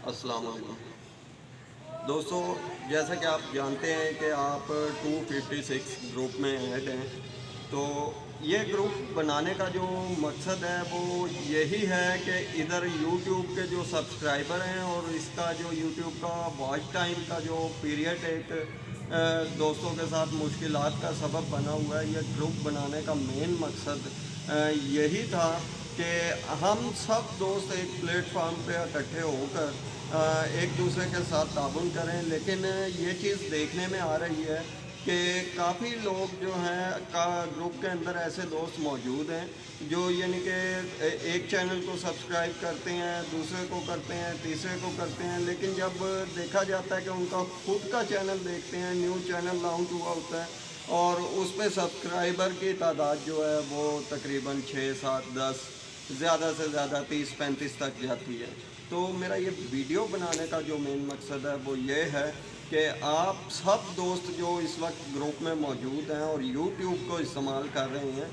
السلام علیکم دوستو، جیسا کہ آپ جانتے ہیں کہ آپ 256 گروپ میں ایڈ ہیں. تو یہ گروپ بنانے کا جو مقصد ہے وہ یہی ہے کہ ادھر یوٹیوب کے جو سبسکرائبر ہیں اور اس کا جو یوٹیوب کا واچ ٹائم کا جو پیریڈ ایک دوستوں کے ساتھ مشکلات کا سبب بنا ہوا ہے. یہ گروپ بنانے کا مین مقصد یہی تھا کہ ہم سب دوست ایک پلیٹ فارم پہ اکٹھے ہو کر ایک دوسرے کے ساتھ تعاون کریں. لیکن یہ چیز دیکھنے میں آ رہی ہے کہ کافی لوگ جو ہیں گروپ کے اندر ایسے دوست موجود ہیں جو یعنی کہ ایک چینل کو سبسکرائب کرتے ہیں، دوسرے کو کرتے ہیں، تیسرے کو کرتے ہیں، لیکن جب دیکھا جاتا ہے کہ ان کا خود کا چینل دیکھتے ہیں، نیو چینل لانچ ہوا ہوتا ہے اور اس پہ سبسکرائبر کی تعداد جو ہے وہ تقریباً 6 7 10 زیادہ سے زیادہ 30 35 تک جاتی ہے. تو میرا یہ ویڈیو بنانے کا جو مین مقصد ہے وہ یہ ہے کہ آپ سب دوست جو اس وقت گروپ میں موجود ہیں اور یوٹیوب کو استعمال کر رہے ہیں،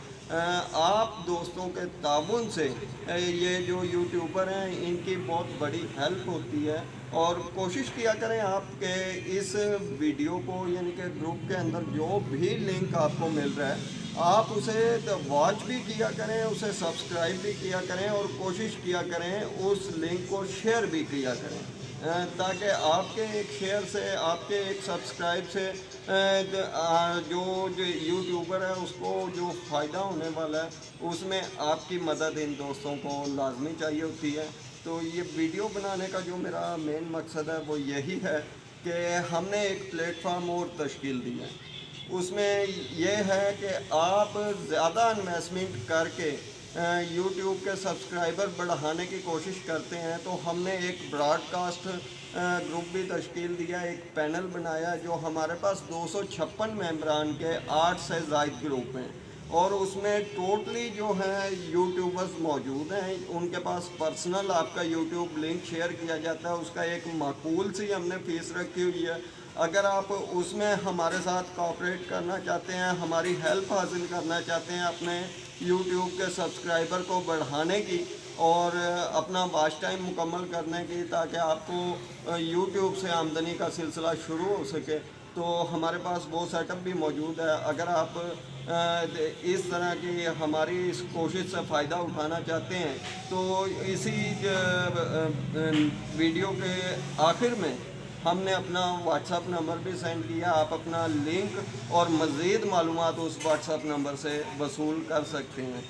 آپ دوستوں کے تعاون سے یہ جو یوٹیوبر ہیں ان کی بہت بڑی ہیلپ ہوتی ہے. اور کوشش کیا کریں آپ کہ اس ویڈیو کو یعنی کہ گروپ کے اندر جو بھی لنک آپ کو مل رہا ہے آپ اسے واچ بھی کیا کریں، اسے سبسکرائب بھی کیا کریں اور کوشش کیا کریں اس لنک کو شیئر بھی کیا کریں، تاکہ آپ کے ایک شیئر سے، آپ کے ایک سبسکرائب سے جو یوٹیوبر ہے اس کو جو فائدہ ہونے والا ہے اس میں آپ کی مدد ان دوستوں کو لازمی چاہیے ہوتی ہے. تو یہ ویڈیو بنانے کا جو میرا مین مقصد ہے وہ یہی ہے کہ ہم نے ایک پلیٹ فارم اور تشکیل دی ہے. اس میں یہ ہے کہ آپ زیادہ انویسٹمنٹ کر کے یوٹیوب کے سبسکرائبر بڑھانے کی کوشش کرتے ہیں تو ہم نے ایک براڈ کاسٹ گروپ بھی تشکیل دیا، ایک پینل بنایا جو ہمارے پاس 256 ممبران کے 8 سے زائد گروپ ہیں اور اس میں ٹوٹلی جو ہیں یوٹیوبرز موجود ہیں. ان کے پاس پرسنل آپ کا یوٹیوب لنک شیئر کیا جاتا ہے، اس کا ایک معقول سی ہم نے فیس رکھی ہوئی ہے. اگر آپ اس میں ہمارے ساتھ کوآپریٹ کرنا چاہتے ہیں، ہماری ہیلپ حاصل کرنا چاہتے ہیں اپنے یوٹیوب کے سبسکرائبر کو بڑھانے کی اور اپنا واچ ٹائم مکمل کرنے کی، تاکہ آپ کو یوٹیوب سے آمدنی کا سلسلہ شروع ہو سکے، تو ہمارے پاس وہ سیٹ اپ بھی موجود ہے. اگر آپ اس طرح کی ہماری اس کوشش سے فائدہ اٹھانا چاہتے ہیں تو اسی ویڈیو کے آخر میں ہم نے اپنا واٹس ایپ نمبر بھی سینڈ کیا. آپ اپنا لنک اور مزید معلومات اس واٹس ایپ نمبر سے وصول کر سکتے ہیں.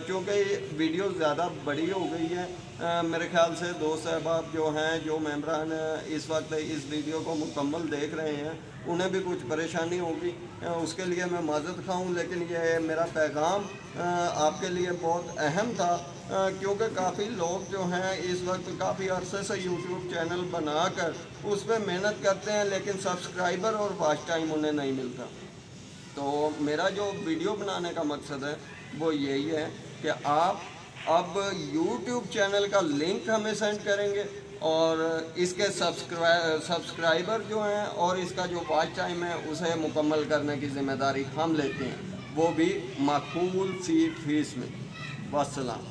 چونکہ یہ ویڈیو زیادہ بڑی ہو گئی ہے، میرے خیال سے دوست احباب جو ہیں، جو ممبران اس وقت اس ویڈیو کو مکمل دیکھ رہے ہیں انہیں بھی کچھ پریشانی ہوگی، اس کے لیے میں معذرت خواہ ہوں. لیکن یہ میرا پیغام آپ کے لیے بہت اہم تھا، کیونکہ کافی لوگ جو ہیں اس وقت کافی عرصے سے یوٹیوب چینل بنا کر اس پہ محنت کرتے ہیں لیکن سبسکرائبر اور واچ ٹائم انہیں نہیں ملتا. تو میرا جو ویڈیو بنانے کا مقصد ہے وہ یہی ہے کہ آپ اب یوٹیوب چینل کا لنک ہمیں سینڈ کریں گے اور اس کے سبسکرائبر جو ہیں اور اس کا جو واچ ٹائم ہے اسے مکمل کرنے کی ذمہ داری ہم لیتے ہیں، وہ بھی معقول سی فیس میں. والسلام.